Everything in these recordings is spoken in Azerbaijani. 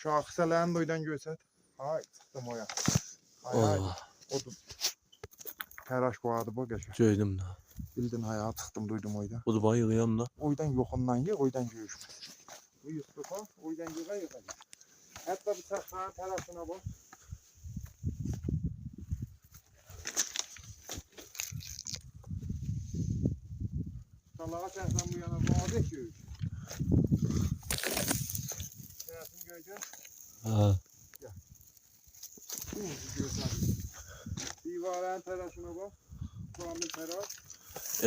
şahısələrini doydan görsət. Hay, çıxdım oya. Hay. Allah. O da təraş qoyardı bu qəşəng. Gördüm da. Bildin hay, çıxdım duydum oyda. Bu da bayılıyam da. Oydan yoxundan ye, oydan görüşməz. Bu Yusufa, oydan yığa. Hətta bu səxanın tərəfinə bax. Salağa tərəfdən bu yana vazih görüş. Tərəfini görəcək. Ha. Bu gözəl. Divarın tərəfinə bax. Kamil tərəf.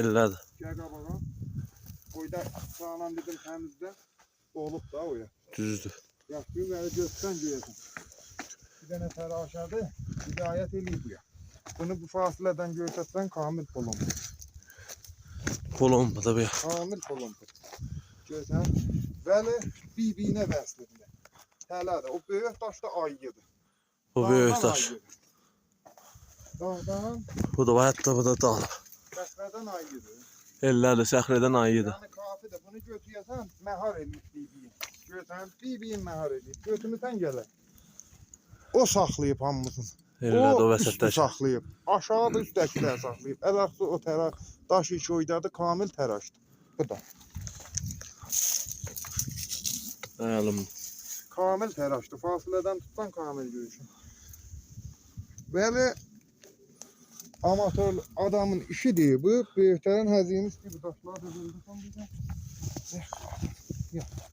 Ellədi. Gəl qabağa. Oyda sağlam dedim təmizdə. Olub da oya. Düzdür. Yaxşı, belə göstərən görəcəm. Bir dənə təraşadır. Hidayət eləyib bu ya. Bunu bu fasilədən görsətsən kamil polomdur. Kolomba da bir. Kamil polomdur. Görsən. Bəli, bir-birinə vəslidir. Tələdir. O böyük daşda ayıdır. Bu böyük daş. Dağdan, Bu da var, hətta bu da dağ. səxrədən ayıdır. Ellədi, səxrədən ayıdı. Yəni kafidir. Bunu götürəsən, məhar eləyib bir-birin. Görsən, bir-birin məhar eləyib. Götürmüsən gələr. O saxlayıb hamımızın. Ellədi o üstü vəsətdə. saxlayıb. Aşağıda üstdəkilər saxlayıb. Ələxsi o tərəf daş iki oydadı, kamil təraşdı. Bu da. Əyəlim. Kamil təraşdı. Fasilədən tutsan kamil görüşün. Bəli, amatör adamın işidir bu. Böyüklərin həziniz gibi daşlar da bildirsən bizə.